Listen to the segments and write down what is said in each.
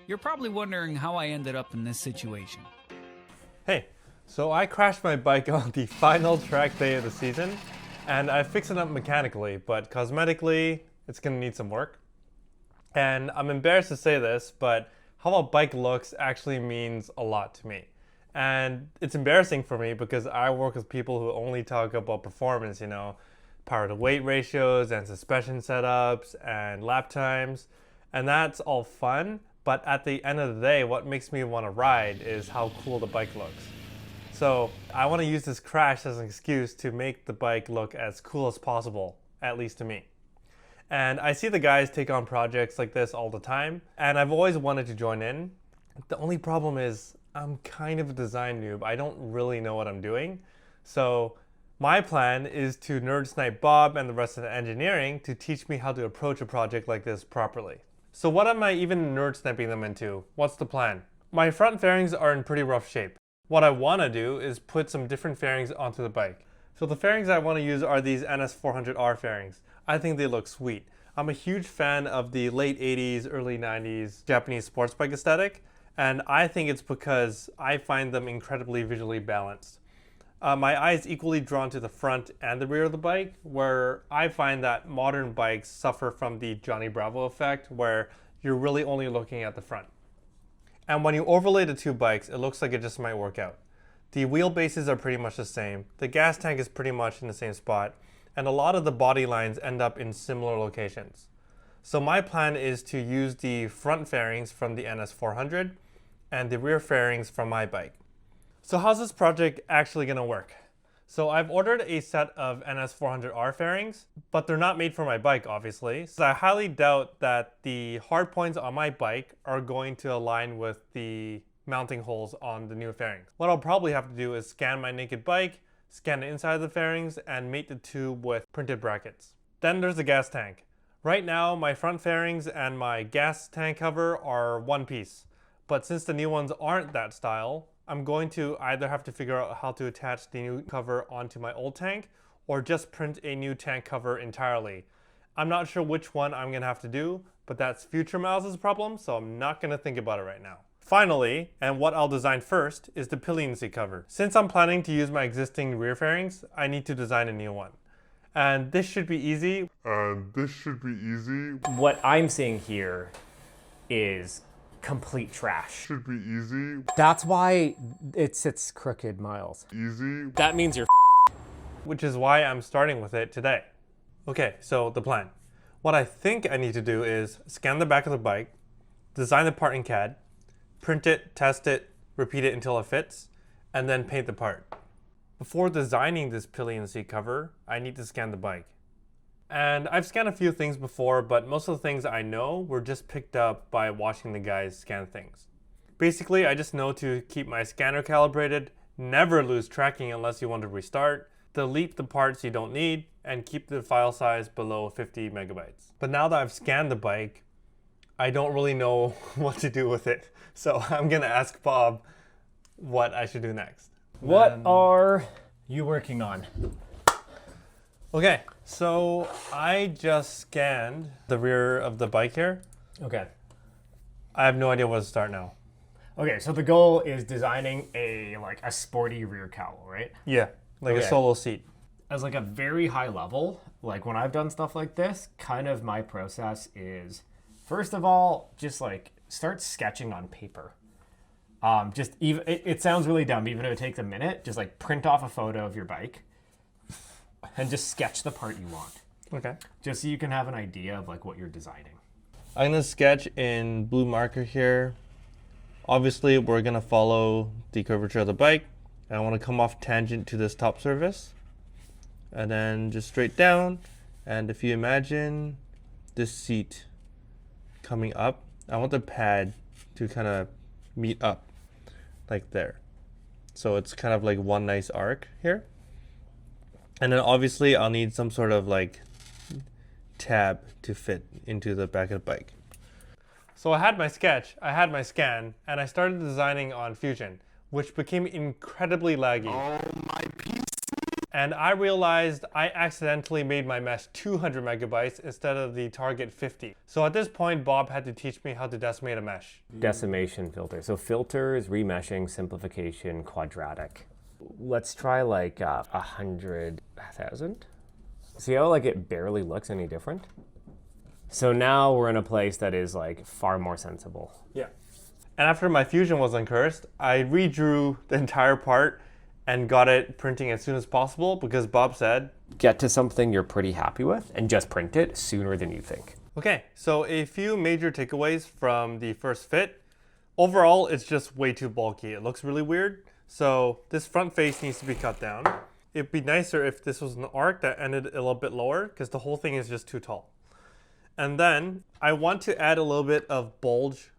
You're probably wondering how I ended up in this situation. Hey, so I crashed my bike on the final track day of the season, and I fixed it up mechanically, but cosmetically, it's gonna need some work. And I'm embarrassed to say this, but how a bike looks actually means a lot to me. And it's embarrassing for me because I work with people who only talk about performance, power to weight ratios and suspension setups and lap times. And that's all fun, but at the end of the day, what makes me want to ride is how cool the bike looks. So I want to use this crash as an excuse to make the bike look as cool as possible, at least to me. And I see the guys take on projects like this all the time, and I've always wanted to join in. The only problem is I'm kind of a design noob. I don't really know what I'm doing. So my plan is to nerd snipe Bob and the rest of the engineering to teach me how to approach a project like this properly. So what am I even nerd sniping them into? What's the plan? My front fairings are in pretty rough shape. What I want to do is put some different fairings onto the bike. So the fairings I want to use are these NS400R fairings. I think they look sweet. I'm a huge fan of the late 80s, early 90s Japanese sports bike aesthetic, and I think it's because I find them incredibly visually balanced. My eye is equally drawn to the front and the rear of the bike, where I find that modern bikes suffer from the Johnny Bravo effect, where you're really only looking at the front. And when you overlay the two bikes, it looks like it just might work out. The wheelbases are pretty much the same, the gas tank is pretty much in the same spot, and a lot of the body lines end up in similar locations. So my plan is to use the front fairings from the NS400 and the rear fairings from my bike. So how's this project actually going to work? So I've ordered a set of NS400R fairings, but they're not made for my bike, obviously. So I highly doubt that the hard points on my bike are going to align with the mounting holes on the new fairings. What I'll probably have to do is scan my naked bike, scan the inside of the fairings, and mate the two with printed brackets. Then there's the gas tank. Right now, my front fairings and my gas tank cover are one piece. But since the new ones aren't that style, I'm going to either have to figure out how to attach the new cover onto my old tank or just print a new tank cover entirely. I'm not sure which one I'm going to have to do, but that's future Miles' problem, so I'm not going to think about it right now. Finally, and what I'll design first, is the pillion seat cover. Since I'm planning to use my existing rear fairings, I need to design a new one. And this should be easy. What I'm seeing here is complete trash. Should be easy. That's why it sits crooked, Miles. Easy. That means you're Which is why I'm starting with it today. Okay, so the plan. What I think I need to do is scan the back of the bike, design the part in CAD, print it, test it, repeat it until it fits, and then paint the part. Before designing this pillion seat cover, I need to scan the bike. And I've scanned a few things before, but most of the things I know were just picked up by watching the guys scan things. Basically, I just know to keep my scanner calibrated, never lose tracking unless you want to restart, delete the parts you don't need, and keep the file size below 50 megabytes. But now that I've scanned the bike, I don't really know what to do with it. So I'm gonna ask Bob what I should do next. What are you working on? Okay, so I just scanned the rear of the bike here. Okay. I have no idea where to start now. Okay, so the goal is designing a sporty rear cowl, right? Yeah, like a solo seat. As a very high level, when I've done stuff like this, kind of my process is, first of all, just start sketching on paper. It sounds really dumb, even if it takes a minute, just print off a photo of your bike and just sketch the part you want. Okay. Just so you can have an idea of what you're designing. I'm gonna sketch in blue marker here. Obviously, we're gonna follow the curvature of the bike. And I wanna come off tangent to this top surface. And then just straight down. And if you imagine this seat coming up, I want the pad to kind of meet up like there. So it's kind of like one nice arc here. And then obviously I'll need some sort of tab to fit into the back of the bike. So I had my sketch, I had my scan, and I started designing on Fusion, which became incredibly laggy. Oh, my PC. And I realized I accidentally made my mesh 200 megabytes instead of the target 50. So at this point, Bob had to teach me how to decimate a mesh. Decimation filter. So filters, remeshing, simplification, quadratic. Let's try like 100,000. See how like it barely looks any different? So now we're in a place that is like far more sensible. Yeah. And after my fusion was uncursed, I redrew the entire part and got it printing as soon as possible because Bob said, Get to something you're pretty happy with and just print it sooner than you think. okay, so a few major takeaways from the first fit. Overall, it's just way too bulky. It looks really weird. So this front face needs to be cut down. It'd be nicer if this was an arc that ended a little bit lower because the whole thing is just too tall. And then I want to add a little bit of bulge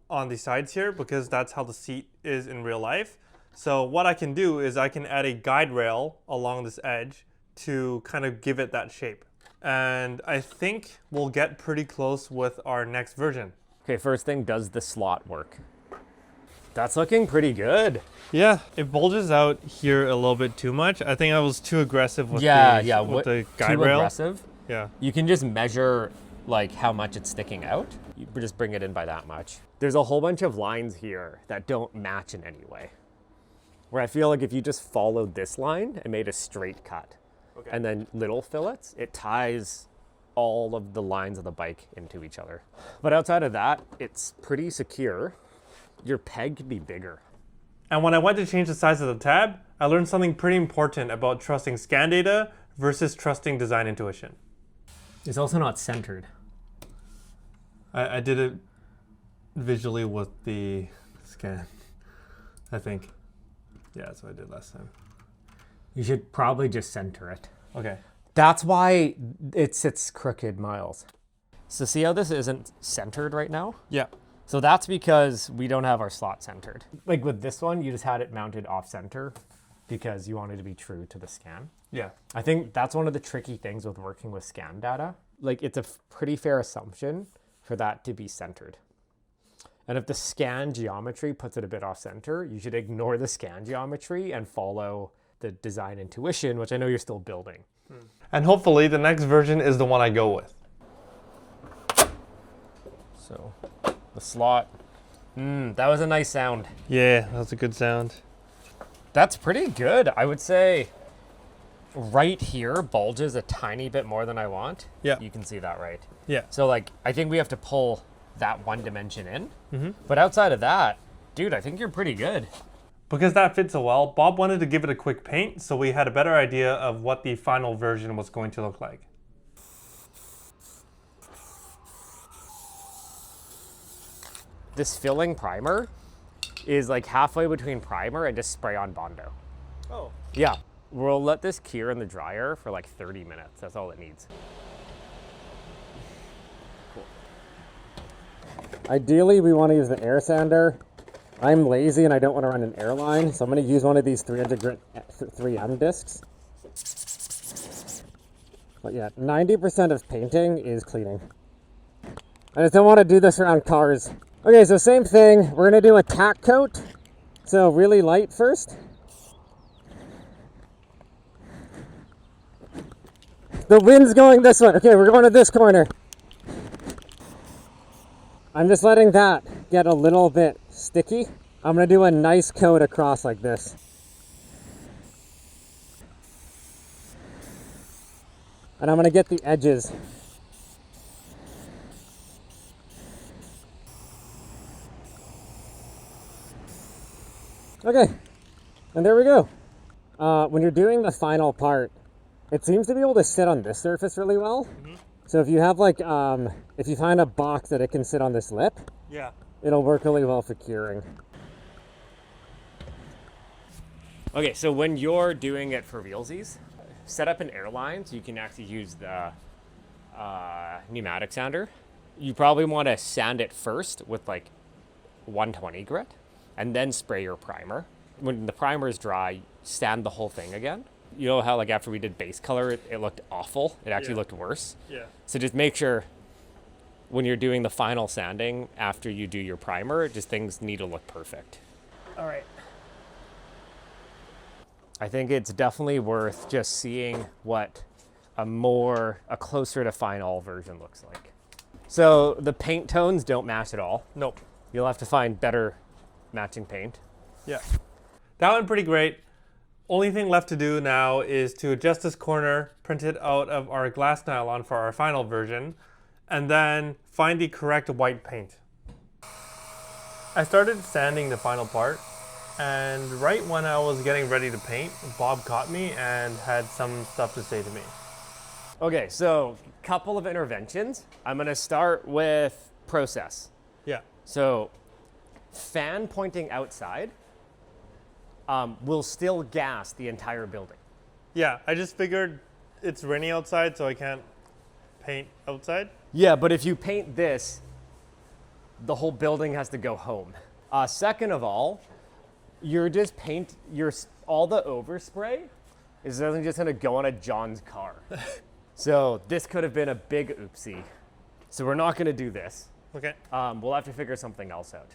on the sides here because that's how the seat is in real life. So what I can do is I can add a guide rail along this edge to kind of give it that shape. And I think we'll get pretty close with our next version. Okay, first thing, does the slot work? That's looking pretty good. Yeah, it bulges out here a little bit too much. I think I was too aggressive with the guide rail. Aggressive? Yeah. You can just measure like how much it's sticking out. You just bring it in by that much. There's a whole bunch of lines here that don't match in any way. Where I feel like if you just followed this line and made a straight cut, and then little fillets, it ties all of the lines of the bike into each other. But outside of that, it's pretty secure. Your peg could be bigger. And when I went to change the size of the tab, I learned something pretty important about trusting scan data versus trusting design intuition. It's also not centered. I did it visually with the scan, I think. Yeah, that's what I did last time. You should probably just center it. Okay. That's why it sits crooked, Miles. So see how this isn't centered right now? Yeah. So that's because we don't have our slot centered. Like with this one, you just had it mounted off center because you wanted to be true to the scan. Yeah. I think that's one of the tricky things with working with scan data. Like it's a pretty fair assumption for that to be centered. And if the scan geometry puts it a bit off center, you should ignore the scan geometry and follow the design intuition, which I know you're still building. And hopefully the next version is the one I go with. So the slot, that was a nice sound. Yeah, that's a good sound. That's pretty good. I would say right here bulges a tiny bit more than I want. Yeah. You can see that, right? Yeah. So like, I think we have to pull that one dimension in. But outside of that, dude, I think you're pretty good. Because that fit so well, Bob wanted to give it a quick paint so we had a better idea of what the final version was going to look like. This filling primer is like halfway between primer and just spray on Bondo. Oh. Yeah, we'll let this cure in the dryer for like 30 minutes. That's all it needs. Ideally, we want to use the air sander. I'm lazy and I don't want to run an airline, so I'm going to use one of these 300 grit 3M discs. But yeah, 90% of painting is cleaning. I just don't want to do this around cars. Okay, so same thing. We're going to do a tack coat. So really light first. The wind's going this way. Okay, we're going to this corner. I'm just letting that get a little bit sticky. I'm gonna do a nice coat across like this. And I'm gonna get the edges. Okay, and there we go. When you're doing the final part, it seems to be able to sit on this surface really well. So if you have like, if you find a box that it can sit on this lip, Yeah. it'll work really well for curing. Okay, so when you're doing it for realsies, set up an airline so you can actually use the pneumatic sander. You probably want to sand it first with like 120 grit and then spray your primer. When the primer is dry, sand the whole thing again. You know how like after we did base color, it looked awful. It actually looked worse. Yeah. So just make sure when you're doing the final sanding after you do your primer, just things need to look perfect. All right. I think it's definitely worth just seeing what a closer to final version looks like. So the paint tones don't match at all. Nope. You'll have to find better matching paint. Yeah. That went pretty great. Only thing left to do now is to adjust this corner, print it out of our glass nylon for our final version, and then find the correct white paint. I started sanding the final part, and right when I was getting ready to paint, Bob caught me and had some stuff to say to me. Okay, so couple of interventions. I'm gonna start with process. Yeah. So fan pointing outside will still gas the entire building. Yeah, I just figured it's raining outside, so I can't paint outside. Yeah, but if you paint this, the whole building has to go home. Second of all, all the overspray is just gonna go on a John's car. So this could have been a big oopsie. So we're not gonna do this. Okay. We'll have to figure something else out.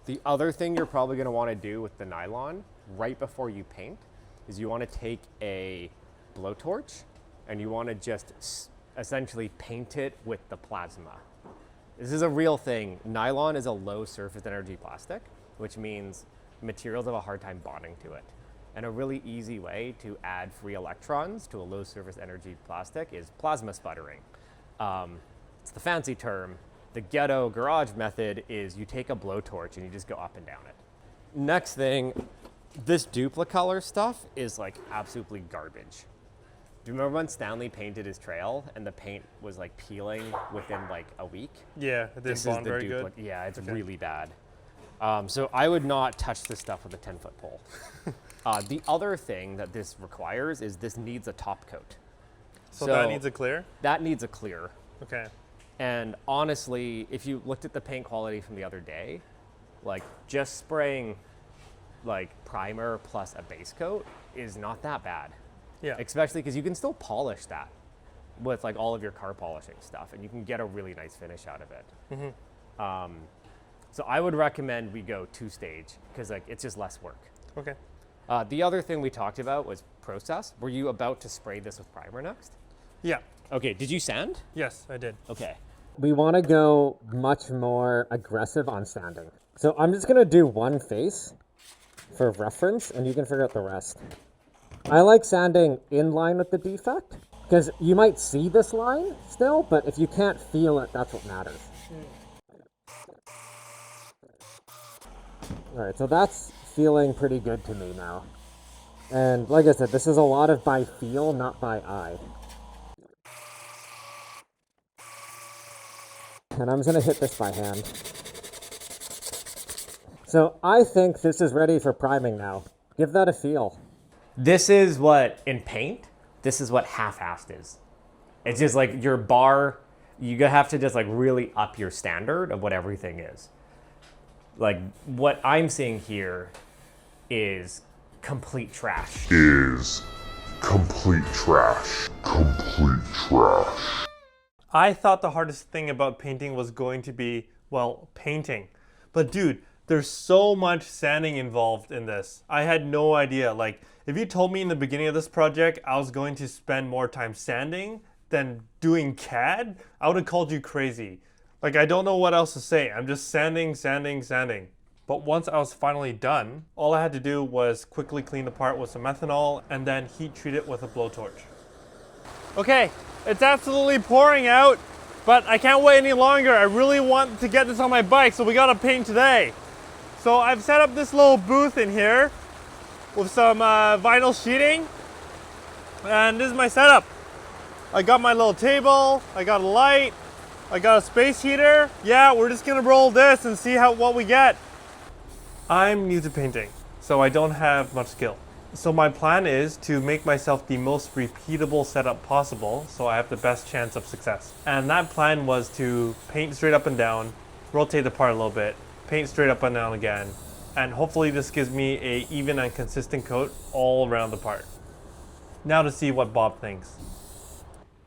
The other thing you're probably gonna wanna do with the nylon right before you paint is you wanna take a blowtorch and you wanna just essentially paint it with the plasma. This is a real thing. Nylon is a low surface energy plastic, which means materials have a hard time bonding to it. And a really easy way to add free electrons to a low surface energy plastic is plasma sputtering. It's the fancy term. The ghetto garage method is you take a blowtorch and you just go up and down it. Next thing, this Duplicolor stuff is like absolutely garbage. Do you remember when Stanley painted his trail and the paint was like peeling within like a week? Yeah, it didn't bond very good. Yeah, it's really bad. So I would not touch this stuff with a 10-foot pole. The other thing that this requires is this needs a top coat. So that needs a clear? That needs a clear. Okay. And honestly, if you looked at the paint quality from the other day, like just spraying like primer plus a base coat is not that bad. Yeah. Especially because you can still polish that with like all of your car polishing stuff and you can get a really nice finish out of it. Mm-hmm. So I would recommend we go 2-stage because like it's just less work. Okay. The other thing we talked about was process. Were you about to spray this with primer next? Yeah. Okay, did you sand? Yes, I did. Okay. We want to go much more aggressive on sanding. So I'm just going to do one face for reference, and you can figure out the rest. I like sanding in line with the defect, because you might see this line still, but if you can't feel it, that's what matters. Alright, so that's feeling pretty good to me now. And like I said, this is a lot of by feel, not by eye. And I'm just going to hit this by hand. So I think this is ready for priming now. Give that a feel. This is what, in paint, this is what half-assed is. It's just like your bar, you have to just like really up your standard of what everything is. Like what I'm seeing here is complete trash. Complete trash. I thought the hardest thing about painting was going to be, well, painting. But dude, there's so much sanding involved in this. I had no idea. Like, if you told me in the beginning of this project I was going to spend more time sanding than doing CAD, I would have called you crazy. Like, I don't know what else to say. I'm just sanding. But once I was finally done, all I had to do was quickly clean the part with some methanol and then heat treat it with a blowtorch. Okay, it's absolutely pouring out, but I can't wait any longer. I really want to get this on my bike, so we gotta paint today. So I've set up this little booth in here with some vinyl sheeting, and this is my setup. I got my little table, I got a light, I got a space heater. Yeah, we're just gonna roll this and see what we get. I'm new to painting, so I don't have much skill. So my plan is to make myself the most repeatable setup possible so I have the best chance of success. And that plan was to paint straight up and down, rotate the part a little bit, paint straight up and down again, and hopefully this gives me a even and consistent coat all around the part. Now to see what Bob thinks.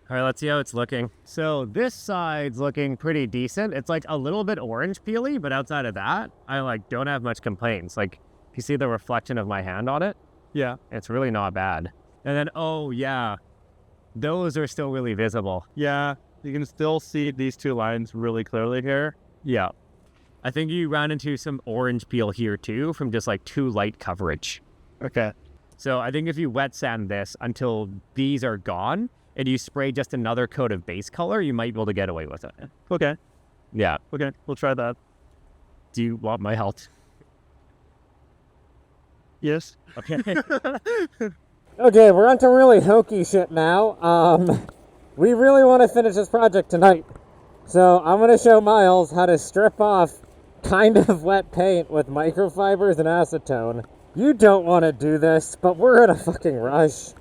All right, let's see how it's looking. So this side's looking pretty decent. It's like a little bit orange peely, but outside of that, I like don't have much complaints. Like, if you see the reflection of my hand on it, Yeah. It's really not bad. And then, oh yeah, those are still really visible. Yeah, you can still see these two lines really clearly here. Yeah. I think you ran into some orange peel here too from just like too light coverage. Okay. So I think if you wet sand this until these are gone and you spray just another coat of base color, you might be able to get away with it. Okay. Yeah. Okay, we'll try that. Do you want my help? Yes. Okay. Okay, we're on to really hokey shit now. We really want to finish this project tonight. So I'm going to show Miles how to strip off kind of wet paint with microfibers and acetone. You don't want to do this, but we're in a fucking rush.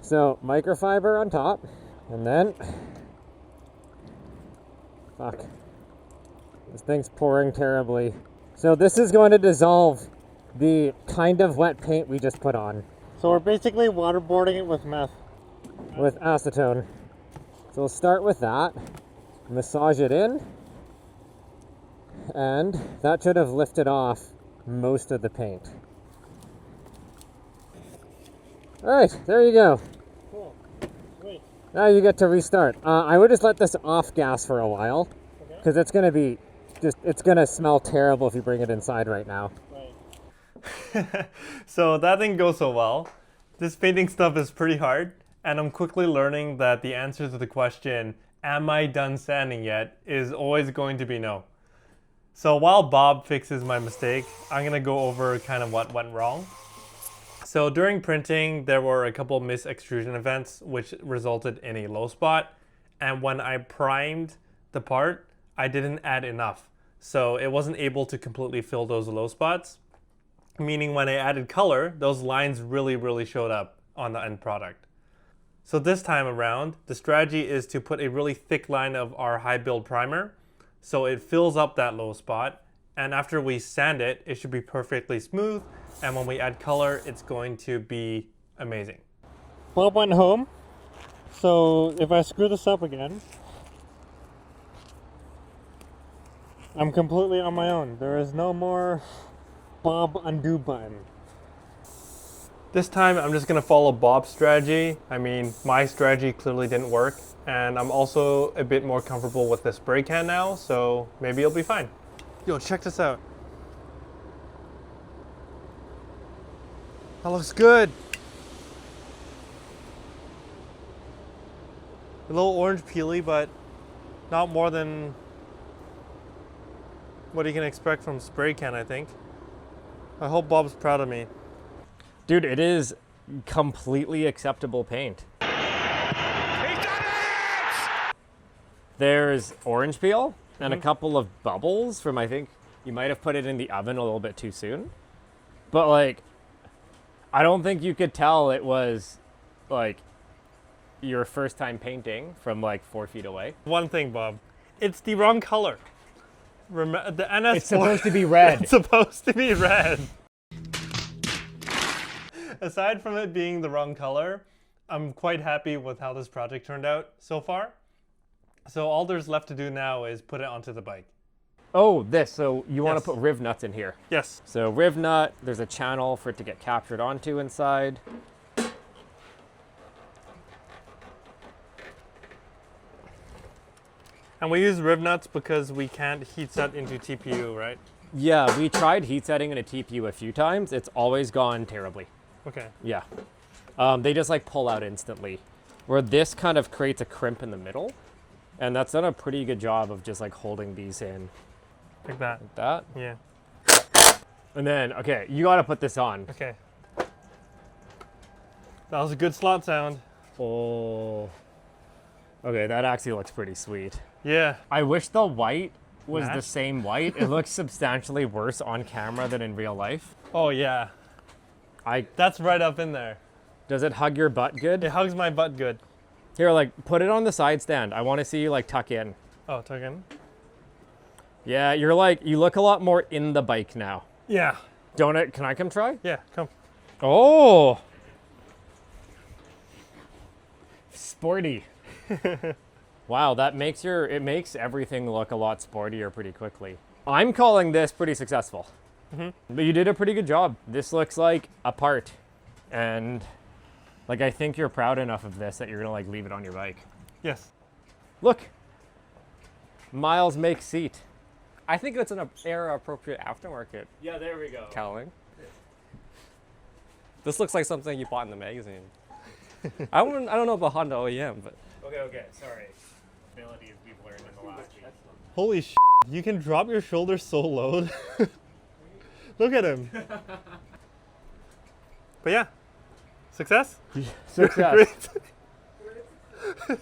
So microfiber on top, and then... Fuck. This thing's pouring terribly. So this is going to dissolve the kind of wet paint we just put on. So we're basically waterboarding it with meth. With acetone. So we'll start with that. Massage it in. And that should have lifted off most of the paint. Alright, there you go. Cool. Sweet. Now you get to restart. I would just let this off gas for a while. Because it's going to be it's going to smell terrible if you bring it inside right now. Right. So that didn't go so well. This painting stuff is pretty hard, and I'm quickly learning that the answer to the question, am I done sanding yet, is always going to be no. So while Bob fixes my mistake, I'm going to go over kind of what went wrong. So during printing, there were a couple mis-extrusion events which resulted in a low spot, and when I primed the part, I didn't add enough. So it wasn't able to completely fill those low spots. Meaning when I added color, those lines really showed up on the end product. So this time around, the strategy is to put a really thick line of our high build primer so it fills up that low spot, and after we sand it, it should be perfectly smooth, and when we add color, it's going to be amazing. Bob went home, so if I screw this up again, I'm completely on my own. There is no more Bob undo button. This time I'm just gonna follow Bob's strategy. I mean, my strategy clearly didn't work, and I'm also a bit more comfortable with the spray can now, so maybe it'll be fine. Yo, check this out. That looks good. A little orange peely, but not more than what you can expect from spray can, I think. I hope Bob's proud of me. Dude, it is completely acceptable paint. There's orange peel and a couple of bubbles from, I think you might have put it in the oven a little bit too soon. But like, I don't think you could tell it was like your first time painting from like 4 feet away. One thing, Bob, it's the wrong color. The NS4, It's supposed to be red. It's supposed to be red. Aside from it being the wrong color, I'm quite happy with how this project turned out so far. So all there's left to do now is put it onto the bike. Oh, this. So you want Yes. to put riv nuts in here. Yes. So riv nut, there's a channel for it to get captured onto inside. And we use riv nuts because we can't heat set into TPU, right? Yeah, we tried heat setting in a TPU a few times. It's always gone terribly. Okay. Yeah. They just like pull out instantly. Where this kind of creates a crimp in the middle. And that's done a pretty good job of just like holding these in Like that. like that. Yeah. And then, okay, you gotta put this on. Okay. That was a good slot sound. Oh. Okay, that actually looks pretty sweet. Yeah. I wish the white was the Match? same white. It looks substantially worse on camera than in real life. Oh yeah. I That's right up in there. Does it hug your butt good? It hugs my butt good. Here, like, put it on the side stand. I want to see you, like, tuck in. Oh, tuck in? Yeah, you're like, you look a lot more in the bike now. Yeah. Don't it? Can I come try? Yeah, come. Oh! Sporty. Wow, that makes it makes everything look a lot sportier pretty quickly. I'm calling this pretty successful. But you did a pretty good job. This looks like a part. And like, I think you're proud enough of this that you're gonna like leave it on your bike. Yes. Look, Miles Make Seat. I think it's an era-appropriate aftermarket Yeah, there we go. cowling. This looks like something you bought in the magazine. I don't know about Honda OEM, but Okay, sorry. Abilities we've learned in the last week. Holy sh! You can drop your shoulders so low. Look at him. But yeah, success. Success. Great.